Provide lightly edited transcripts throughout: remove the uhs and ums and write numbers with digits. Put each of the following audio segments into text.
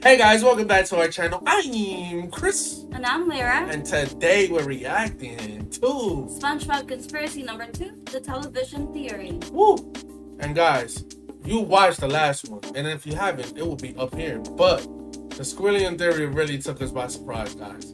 Hey guys, welcome back to our channel. I'm Chris, And I'm Lyra. and today we're reacting to SpongeBob Conspiracy number 2, the television theory. Woo! And guys, you watched the last one, and if you haven't, it will be up here. But the Squilliam theory really took us by surprise, guys.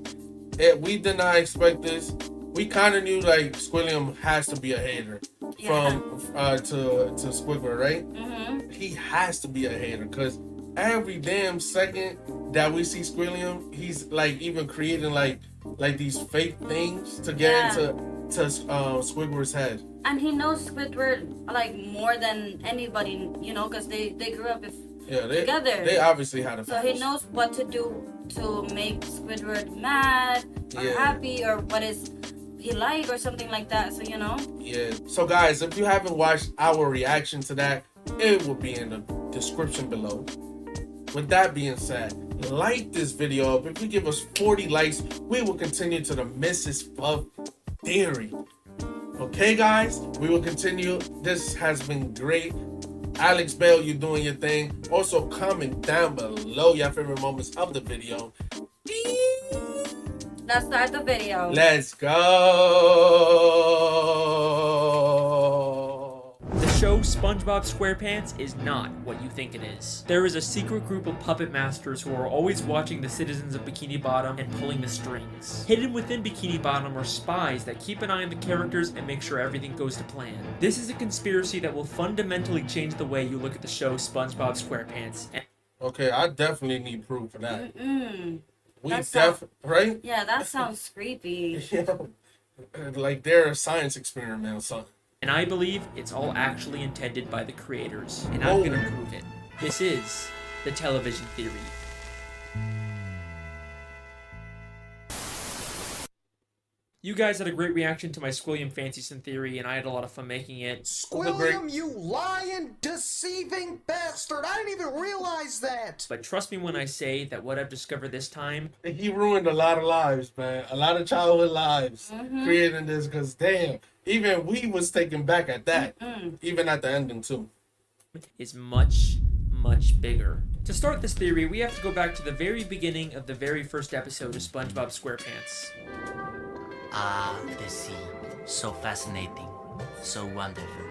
We did not expect this. We kind of knew like Squilliam has to be a hater from to Squidward, right? Mm-hmm. He has to be a hater because every damn second that we see Squilliam, he's like even creating like these fake things to get into Squidward's head. And he knows Squidward like more than anybody, because they grew up together. They obviously had a So he knows what to do to make Squidward mad or happy or what is he like or something like that. So Yeah. So guys, if you haven't watched our reaction to that, it will be in the description below. With that being said, like this video up. If you give us 40 likes, we will continue to the Mrs. Fluff theory. Okay, guys? We will continue. This has been great. Alex Bell, you doing your thing. Also, comment down below your favorite moments of the video. Let's start the video. Let's go. The show SpongeBob SquarePants is not what you think it is. There is a secret group of puppet masters who are always watching the citizens of Bikini Bottom and pulling the strings. Hidden within Bikini Bottom are spies that keep an eye on the characters and make sure everything goes to plan. This is a conspiracy that will fundamentally change the way you look at the show SpongeBob SquarePants. Okay, I definitely need proof for that. Right? Right? Yeah, that sounds creepy. Yeah. Like they're a science experiment or something. And I believe it's all actually intended by the creators, and I'm gonna prove it. This is the television theory. You guys had a great reaction to my Squilliam Fancyson theory, and I had a lot of fun making it. Squilliam, you lying, deceiving bastard! I didn't even realize that! But trust me when I say that what I've discovered this time... He ruined a lot of lives, man. A lot of childhood lives creating this, because damn, even we was taken back at that. Even at the ending, too. ...is much, much bigger. To start this theory, we have to go back to the very beginning of the very first episode of SpongeBob SquarePants. Ah, the sea. So fascinating. So wonderful.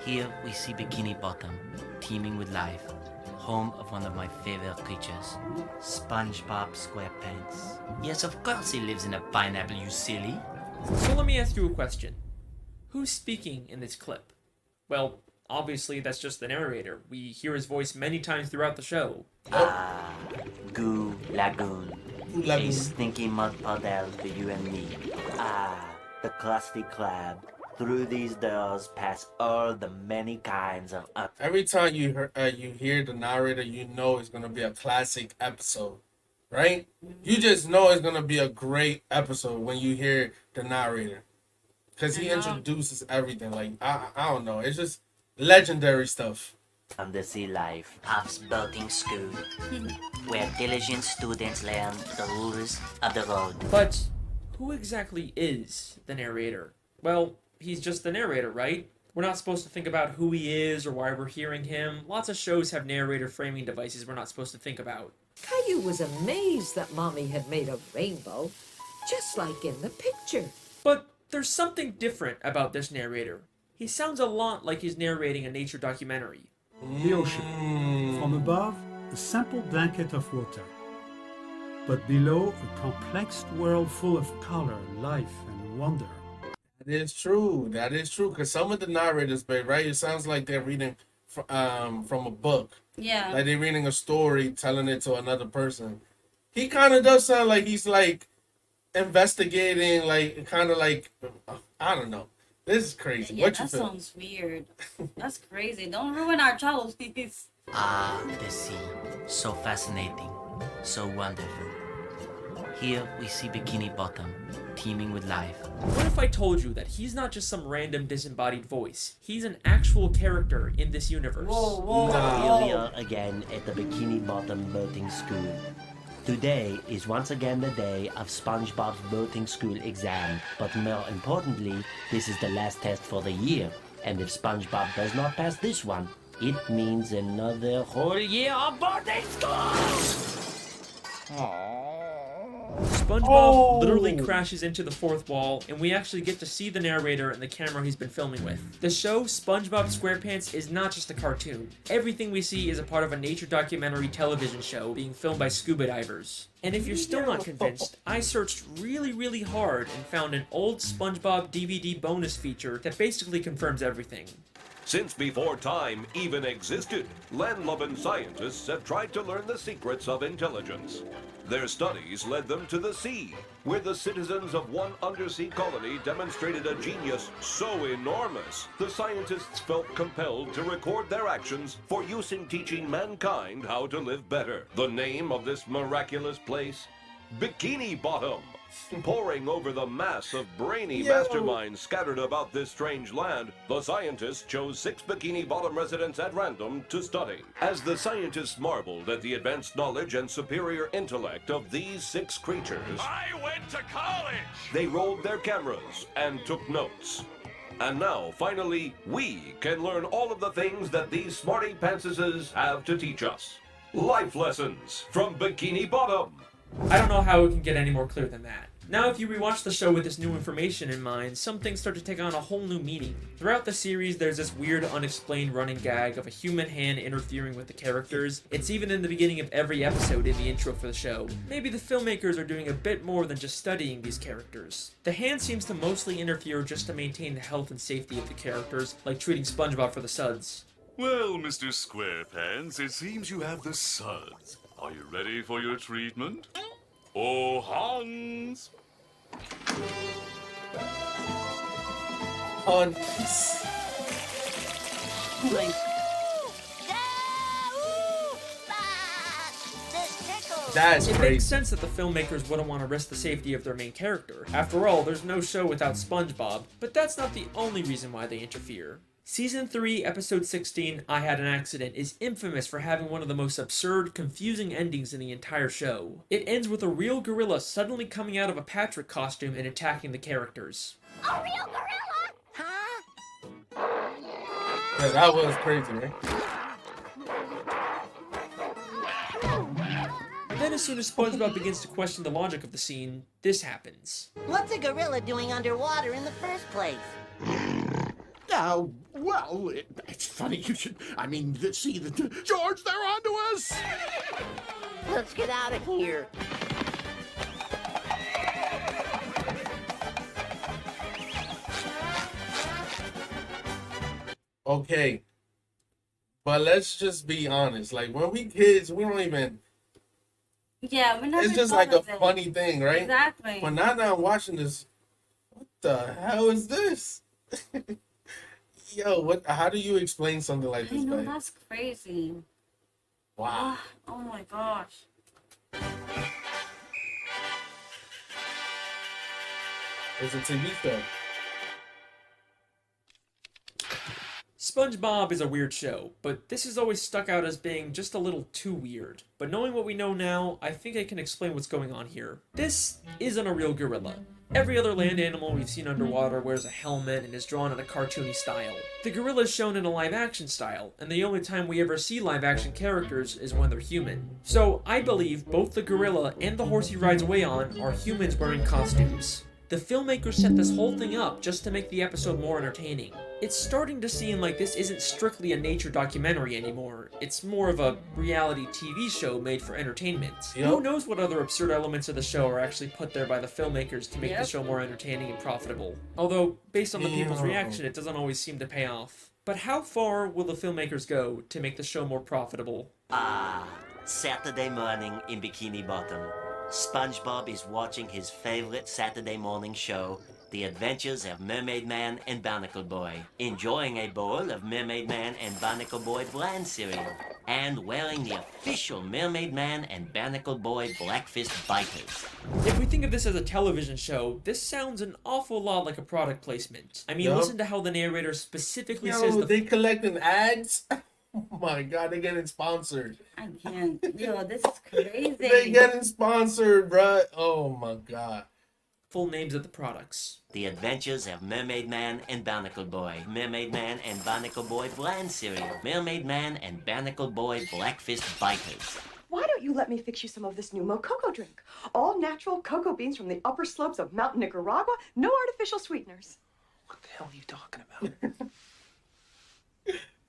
Here we see Bikini Bottom, teeming with life. Home of one of my favorite creatures, SpongeBob SquarePants. Yes, of course he lives in a pineapple, you silly. So let me ask you a question. Who's speaking in this clip? Well, obviously that's just the narrator. We hear his voice many times throughout the show. Ah, Goo Lagoon. A stinky mud puddle for you and me. Ah, the Krusty Krab. Through these doors pass all the many kinds of... Every time you hear the narrator, you know it's going to be a classic episode, right? You just know it's going to be a great episode when you hear the narrator. Because he introduces everything. Like, I don't know. It's just legendary stuff. Undersea life, Puff's boating school, where diligent students learn the rules of the road. But who exactly is the narrator? Well, he's just the narrator, right? We're not supposed to think about who he is or why we're hearing him. Lots of shows have narrator framing devices we're not supposed to think about. Caillou was amazed that Mommy had made a rainbow, just like in the picture. But there's something different about this narrator. He sounds a lot like he's narrating a nature documentary. The ocean. From above, a simple blanket of water. But below, a complex world full of color, life, and wonder. That is true. That is true. Because some of the narrators, babe, right? It sounds like they're reading from a book. Yeah. Like they're reading a story, telling it to another person. He kind of does sound like he's like investigating, like kind of like, I don't know. This is crazy. Yeah, what you that feel? sounds weird. That's crazy. Don't ruin our childhood, please. Ah, the sea. So fascinating. So wonderful. Here we see Bikini Bottom, teeming with life. What if I told you that he's not just some random disembodied voice? He's an actual character in this universe. Here we are again at the Bikini Bottom boating school. Today is once again the day of SpongeBob's boating school exam, but more importantly, this is the last test for the year, and if SpongeBob does not pass this one, It means another whole year of boarding school! SpongeBob literally crashes into the fourth wall, and we actually get to see the narrator and the camera he's been filming with. The show SpongeBob SquarePants is not just a cartoon. Everything we see is a part of a nature documentary television show being filmed by scuba divers. And if you're still not convinced, I searched really hard and found an old SpongeBob DVD bonus feature that basically confirms everything. Since before time even existed, land-loving scientists have tried to learn the secrets of intelligence. Their studies led them to the sea, where the citizens of one undersea colony demonstrated a genius so enormous, the scientists felt compelled to record their actions for use in teaching mankind how to live better. The name of this miraculous place? Bikini Bottom. Poring over the mass of brainy masterminds scattered about this strange land, the scientists chose 6 Bikini Bottom residents at random to study. As the scientists marveled at the advanced knowledge and superior intellect of these 6 creatures, I went to college! They rolled their cameras and took notes. And now, finally, we can learn all of the things that these smarty pantsuses have to teach us. Life lessons from Bikini Bottom. I don't know how it can get any more clear than that. Now, if you rewatch the show with this new information in mind, some things start to take on a whole new meaning. Throughout the series, there's this weird, unexplained running gag of a human hand interfering with the characters. It's even in the beginning of every episode in the intro for the show. Maybe the filmmakers are doing a bit more than just studying these characters. The hand seems to mostly interfere just to maintain the health and safety of the characters, like treating SpongeBob for the suds. Well, Mr. SquarePants, it seems you have the suds. Are you ready for your treatment? Oh, Hans! Hans. That's It crazy. makes sense that the filmmakers wouldn't want to risk the safety of their main character. After all, there's no show without SpongeBob, but that's not the only reason why they interfere. Season 3, Episode 16, I Had an Accident, is infamous for having one of the most absurd, confusing endings in the entire show. It ends with a real gorilla suddenly coming out of a Patrick costume and attacking the characters. A real gorilla? Huh? Yeah, that was crazy, right? Then as soon as SpongeBob begins to question the logic of the scene, this happens. What's a gorilla doing underwater in the first place? Oh, well, it's funny you should... I mean, see, George, they're onto us! Let's get out of here. Okay. But let's just be honest. Like, when we kids, we don't even... Yeah, we never It's just thought like a of it. funny thing, right? Exactly. But now that I'm watching this, what the hell is this? Yo, what? How do you explain something like I this, know, man? that's crazy. Wow. Oh my gosh. It's a TV show. SpongeBob is a weird show, but this has always stuck out as being just a little too weird. But knowing what we know now, I think I can explain what's going on here. This isn't a real gorilla. Every other land animal we've seen underwater wears a helmet and is drawn in a cartoony style. The gorilla is shown in a live-action style, and the only time we ever see live-action characters is when they're human. So I believe both the gorilla and the horse he rides away on are humans wearing costumes. The filmmakers set this whole thing up just to make the episode more entertaining. It's starting to seem like this isn't strictly a nature documentary anymore. It's more of a reality TV show made for entertainment. Yep. Who knows what other absurd elements of the show are actually put there by the filmmakers to make the Yep. show more entertaining and profitable. Although, based on the people's Yeah. reaction, it doesn't always seem to pay off. But how far will the filmmakers go to make the show more profitable? Saturday morning in Bikini Bottom. SpongeBob is watching his favorite Saturday morning show, The Adventures of Mermaid Man and Barnacle Boy, enjoying a bowl of Mermaid Man and Barnacle Boy bland cereal, and wearing the official Mermaid Man and Barnacle Boy Blackfist biters. If we think of this as a television show, this sounds an awful lot like a product placement. I mean, Yup. listen to how the narrator specifically says Yo, the they collecting ads? Oh my god, they getting sponsored. I can't. Yo, this is crazy. They getting sponsored, bruh. Oh my god. full names of the products. The Adventures of Mermaid Man and Barnacle Boy. Mermaid Man and Barnacle Boy bland cereal. Mermaid Man and Barnacle Boy Blackfish Biters. Why don't you let me fix you some of this new Mococo drink? All natural cocoa beans from the upper slopes of Mountain Nicaragua, no artificial sweeteners. What the hell are you talking about?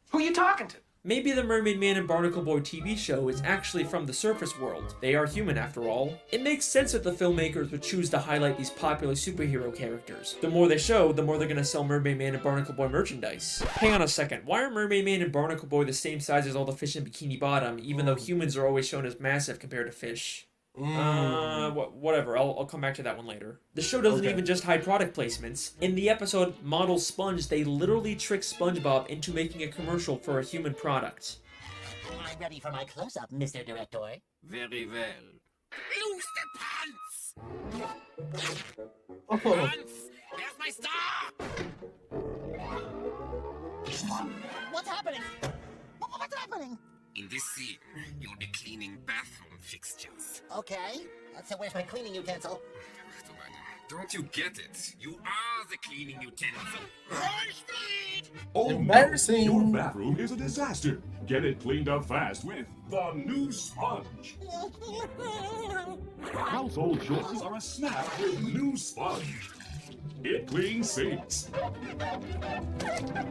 Who are you talking to? Maybe the Mermaid Man and Barnacle Boy TV show is actually from the surface world. They are human after all. It makes sense that the filmmakers would choose to highlight these popular superhero characters. The more they show, the more they're gonna sell Mermaid Man and Barnacle Boy merchandise. Hang on a second, why are Mermaid Man and Barnacle Boy the same size as all the fish in Bikini Bottom, even though humans are always shown as massive compared to fish? Whatever, I'll come back to that one later. The show doesn't even just hide product placements. In the episode Model Sponge, they literally trick SpongeBob into making a commercial for a human product. I'm ready for my close-up, Mr. Director. Very well. Lose the pants! Oh. Pants! Where's my star? What's happening? What's happening? In this scene, you'll be cleaning bathroom fixtures. Okay. So where's my cleaning utensil? Don't you get it? You are the cleaning utensil. Oh, embarrassing. No. Your bathroom is a disaster. Get it cleaned up fast with the new sponge. Household chores are a snap with new sponge. It cleans sinks.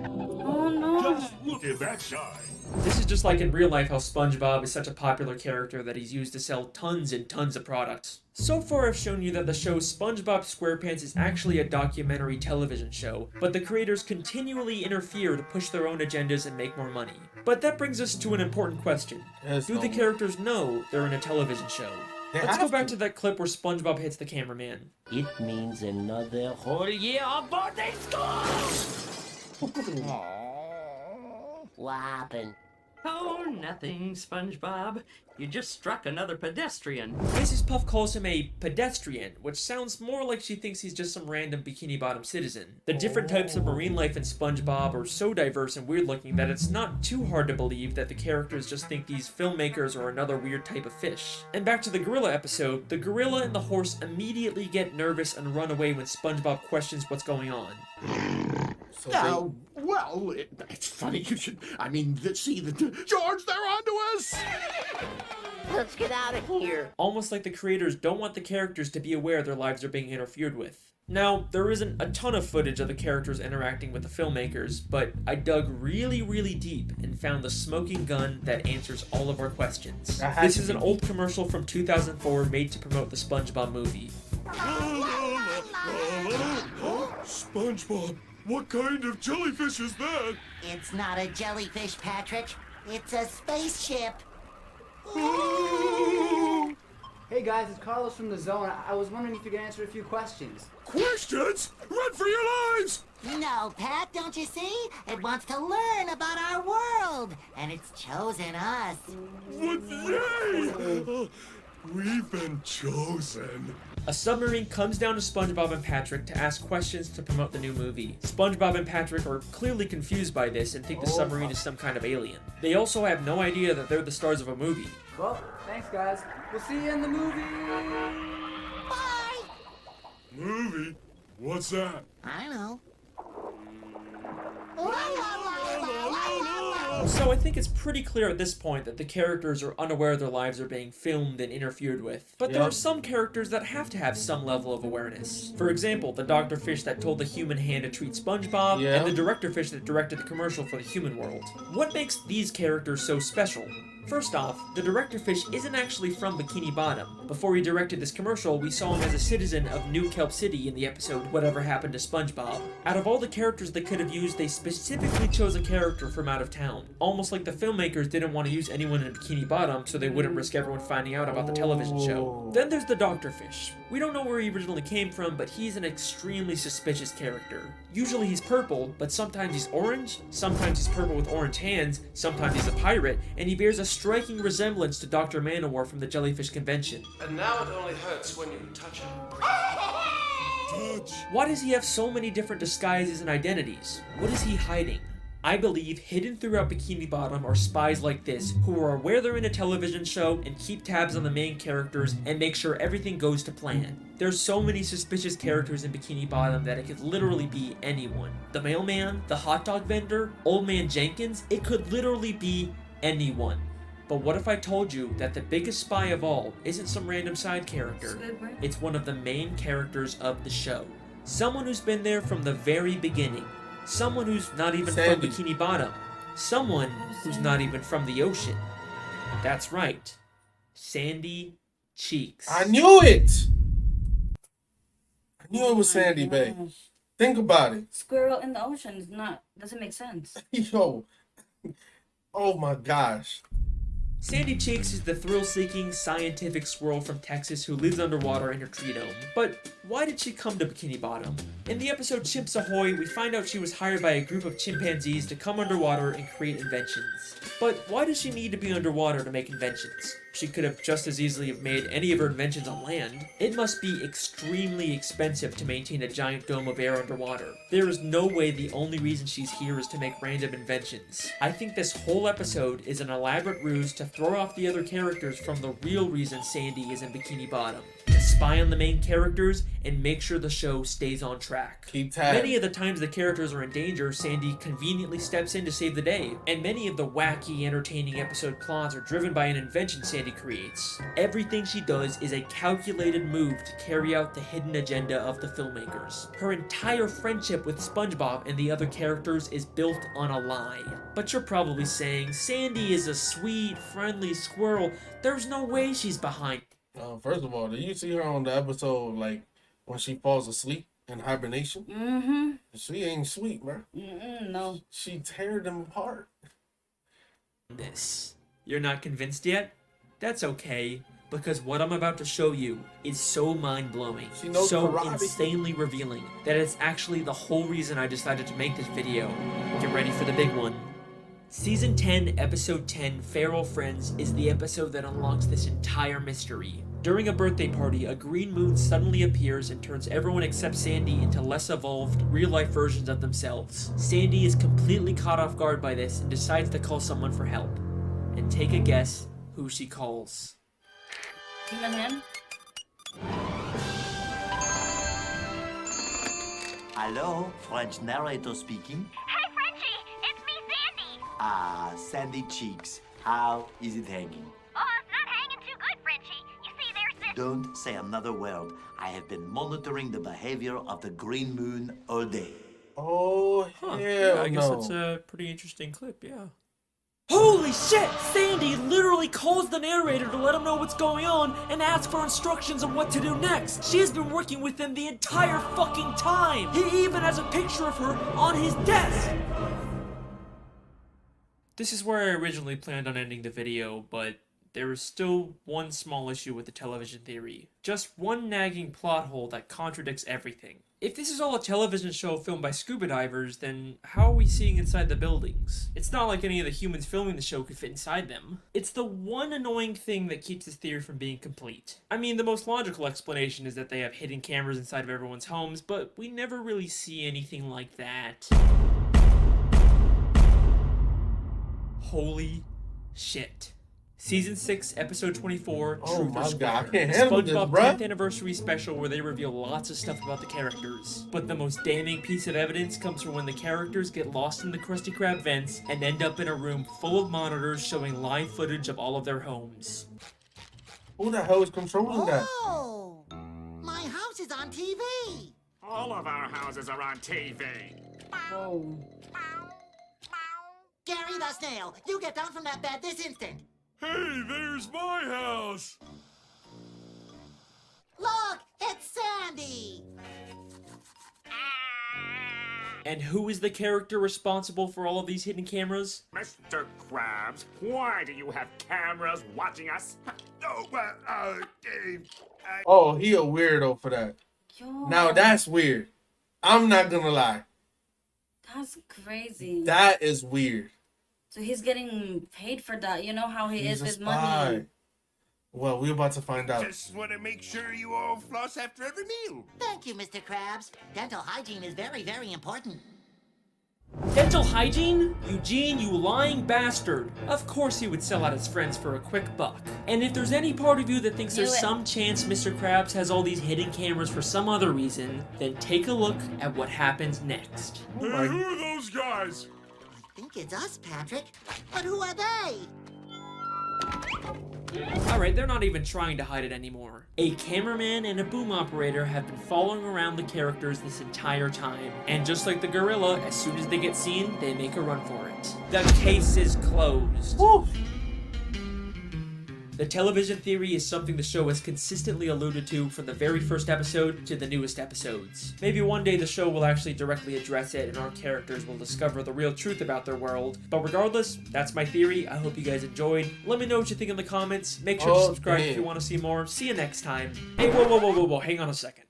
Oh no. Just look at that shine. This is just like in real life how SpongeBob is such a popular character that he's used to sell tons and tons of products. So far I've shown you that the show SpongeBob SquarePants is actually a documentary television show, but the creators continually interfere to push their own agendas and make more money. But that brings us to an important question. Do the characters know they're in a television show? Let's go back to that clip where SpongeBob hits the cameraman. It means another whole year of boarding school! What happened? Oh, nothing, SpongeBob. You just struck another pedestrian. Mrs. Puff calls him a pedestrian, which sounds more like she thinks he's just some random Bikini Bottom citizen. The different types of marine life in SpongeBob are so diverse and weird looking that it's not too hard to believe that the characters just think these filmmakers are another weird type of fish. And back to the gorilla episode, the gorilla and the horse immediately get nervous and run away when SpongeBob questions what's going on. So well, it's funny you should. I mean, see, George, they're onto us! Let's get out of here. Almost like the creators don't want the characters to be aware their lives are being interfered with. Now, there isn't a ton of footage of the characters interacting with the filmmakers, but I dug really deep and found the smoking gun that answers all of our questions. This is an old commercial from 2004 made to promote the SpongeBob movie. SpongeBob, what kind of jellyfish is that? It's not a jellyfish, Patrick. It's a spaceship. Hey guys, it's Carlos from the Zone. I was wondering if you could answer a few questions. Questions? Run for your lives! No, Pat, don't you see? It wants to learn about our world, and it's chosen us. What? Yay! We've been chosen. A submarine comes down to SpongeBob and Patrick to ask questions to promote the new movie. SpongeBob and Patrick are clearly confused by this and think the submarine is some kind of alien. They also have no idea that they're the stars of a movie. Well, thanks guys. We'll see you in the movie. Bye. Movie? What's that? I know. So I think it's pretty clear at this point that the characters are unaware their lives are being filmed and interfered with. But there are some characters that have to have some level of awareness. For example, the Dr. Fish that told the human hand to treat SpongeBob, and the Director Fish that directed the commercial for the human world. What makes these characters so special? First off, the Director Fish isn't actually from Bikini Bottom. Before he directed this commercial, we saw him as a citizen of New Kelp City in the episode Whatever Happened to SpongeBob. Out of all the characters they could have used, they specifically chose a character from out of town. Almost like the filmmakers didn't want to use anyone in Bikini Bottom so they wouldn't risk everyone finding out about the television show. Then there's the Dr. Fish. We don't know where he originally came from, but he's an extremely suspicious character. Usually he's purple, but sometimes he's orange, sometimes he's purple with orange hands, sometimes he's a pirate, and he bears a striking resemblance to Dr. Manowar from the Jellyfish Convention. And now it only hurts when you touch it. Why does he have so many different disguises and identities? What is he hiding? I believe hidden throughout Bikini Bottom are spies like this, who are aware they're in a television show and keep tabs on the main characters and make sure everything goes to plan. There's so many suspicious characters in Bikini Bottom that it could literally be anyone. The mailman, the hot dog vendor, Old Man Jenkins, it could literally be anyone. But what if I told you that the biggest spy of all isn't some random side character? It's one of the main characters of the show. Someone who's been there from the very beginning. Someone who's not even from Bikini Bottom. Someone who's not even from the ocean. That's right. Sandy Cheeks. I knew it! I knew it was Sandy, babe. Think about it. Squirrel in the ocean is not, doesn't make sense. Yo. Oh my gosh. Sandy Cheeks is the thrill-seeking, scientific squirrel from Texas who lives underwater in her tree dome. But why did she come to Bikini Bottom? In the episode Chimps Ahoy, we find out she was hired by a group of chimpanzees to come underwater and create inventions. But why does she need to be underwater to make inventions? She could have just as easily have made any of her inventions on land. It must be extremely expensive to maintain a giant dome of air underwater. There is no way the only reason she's here is to make random inventions. I think this whole episode is an elaborate ruse to throw off the other characters from the real reason Sandy is in Bikini Bottom. To spy on the main characters and make sure the show stays on track. Keep tabs. Many of the times the characters are in danger, Sandy conveniently steps in to save the day. And many of the wacky, entertaining episode plots are driven by an invention Sandy creates. Everything she does is a calculated move to carry out the hidden agenda of the filmmakers. Her entire friendship with SpongeBob and the other characters is built on a lie. But you're probably saying, Sandy is a sweet, friendly squirrel. There's no way she's behind. First of all, did you see her on the episode, like, when she falls asleep in hibernation? Mm-hmm. She ain't sweet, bro. No. She tear them apart. This. You're not convinced yet? That's okay, because what I'm about to show you is so mind-blowing, so karate. insanely revealing, that it's actually the whole reason I decided to make this video. Get ready for the big one. Season 10, Episode 10, Feral Friends, is the episode that unlocks this entire mystery. During a birthday party, a green moon suddenly appears and turns everyone except Sandy into less evolved, real-life versions of themselves. Sandy is completely caught off guard by this and decides to call someone for help. And take a guess who she calls. Human hand? Hello, French narrator speaking. Hey, Frenchie! It's me, Sandy! Ah, Sandy Cheeks. How is it hanging? Oh, it's not hanging too good, Frenchie. You see, there's this... Don't say another word. I have been monitoring the behavior of the green moon all day. Oh, Yeah, I guess that's a pretty interesting clip, yeah. Holy shit! Sandy literally calls the narrator to let him know what's going on and asks for instructions on what to do next. She has been working with him the entire fucking time. He even has a picture of her on his desk. This is where I originally planned on ending the video, but there is still one small issue with the television theory. Just one nagging plot hole that contradicts everything. If this is all a television show filmed by scuba divers, then how are we seeing inside the buildings? It's not like any of the humans filming the show could fit inside them. It's the one annoying thing that keeps this theory from being complete. I mean, the most logical explanation is that they have hidden cameras inside of everyone's homes, but we never really see anything like that. Holy shit. Season 6, Episode 24, Oh Truth or my Square. God, I can't handle this, SpongeBob bruh. 10th Anniversary Special where they reveal lots of stuff about the characters. But the most damning piece of evidence comes from when the characters get lost in the Krusty Krab vents and end up in a room full of monitors showing live footage of all of their homes. Who the hell is controlling that? Oh, my house is on TV. All of our houses are on TV. Whoa. Gary the snail, you get down from that bed this instant. Hey, there's my house! Look, it's Sandy. And who is the character responsible for all of these hidden cameras? Mr. Krabs, why do you have cameras watching us? Oh, he a weirdo for that. Now that's weird. I'm not gonna lie. That's crazy. That is weird. So he's getting paid for that. You know how he He's is a with spy. money. Well, we're about to find out. Just want to make sure you all floss after every meal. Thank you, Mr. Krabs. Dental hygiene is very, very important. Dental hygiene? Eugene, you lying bastard. Of course he would sell out his friends for a quick buck. And if there's any part of you that thinks there's some chance Mr. Krabs has all these hidden cameras for some other reason, then take a look at what happens next. Hey, who are those guys? I think it's us, Patrick. But who are they? Alright, they're not even trying to hide it anymore. A cameraman and a boom operator have been following around the characters this entire time. And just like the gorilla, as soon as they get seen, they make a run for it. The case is closed. Woo! The television theory is something the show has consistently alluded to from the very first episode to the newest episodes. Maybe one day the show will actually directly address it and our characters will discover the real truth about their world. But regardless, that's my theory. I hope you guys enjoyed. Let me know what you think in the comments. Make sure to subscribe if you want to see more. See you next time. Hey, whoa, hang on a second.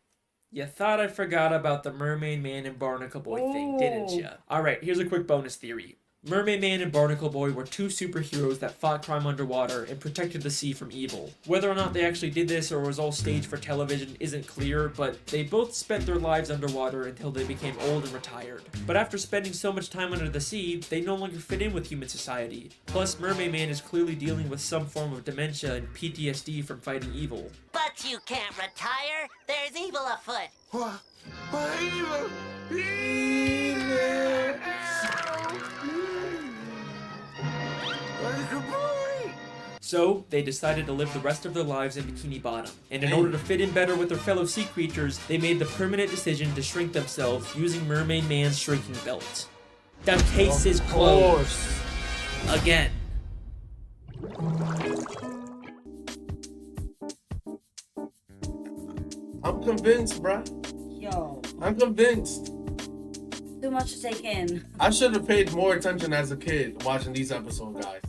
You thought I forgot about the Mermaid Man and Barnacle Boy thing, didn't ya? Alright, here's a quick bonus theory. Mermaid Man and Barnacle Boy were two superheroes that fought crime underwater and protected the sea from evil. Whether or not they actually did this or was all staged for television isn't clear, but they both spent their lives underwater until they became old and retired. But after spending so much time under the sea, they no longer fit in with human society. Plus, Mermaid Man is clearly dealing with some form of dementia and PTSD from fighting evil. But you can't retire. There's evil afoot. What? Evil? So, they decided to live the rest of their lives in Bikini Bottom. And in order to fit in better with their fellow sea creatures, they made the permanent decision to shrink themselves using Mermaid Man's shrinking belt. The case is closed. Again. I'm convinced, bruh. Yo. I'm convinced. Too much to take in. I should have paid more attention as a kid watching these episodes, guys.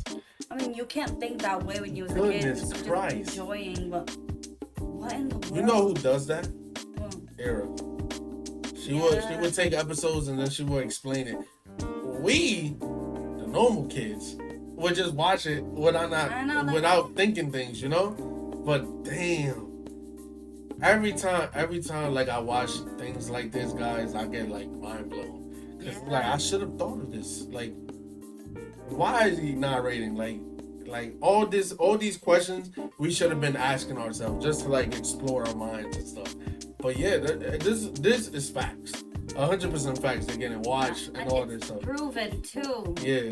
I mean, you can't think that way when you was a Goodness kid. Christ. Just enjoying, but what in the world? You know who does that? Era. She would take episodes and then she would explain it. We, the normal kids, would just watch it without thinking things, you know? But damn. Every time like I watch things like this, guys, I get like mind blown. Cause like I should have thought of this. Like, why is he narrating? Like all these questions we should have been asking ourselves just to like explore our minds and stuff. But yeah, this is facts. 100% facts. They're getting watched and all this stuff. Proven too. Yeah.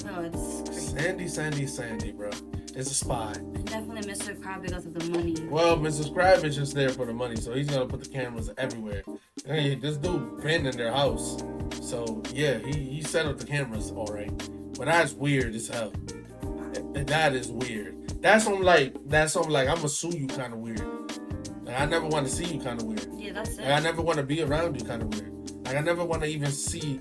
No, it's crazy. Sandy, bro. It's a spy. Definitely Mr. Krab because of the money. Well, Mrs. Krab is just there for the money, so he's gonna put the cameras everywhere. Hey, this dude been in their house, so yeah, he set up the cameras all right. But that's weird as hell. That is weird. That's something like I'm gonna sue you kind of weird. Like, I never want to see you kind of weird. Yeah, that's it. Like, I never want to be around you kind of weird. Like I never want to even see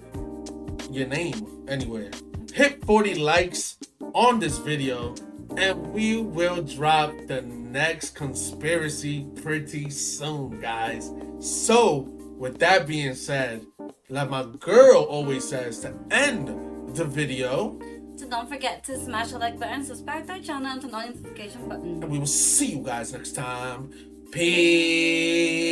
your name anywhere. Hit 40 likes on this video. And we will drop the next conspiracy pretty soon, guys. So, with that being said, like my girl always says, to end the video. So don't forget to smash the like button, subscribe to our channel, and turn on the notification button. And we will see you guys next time. Peace.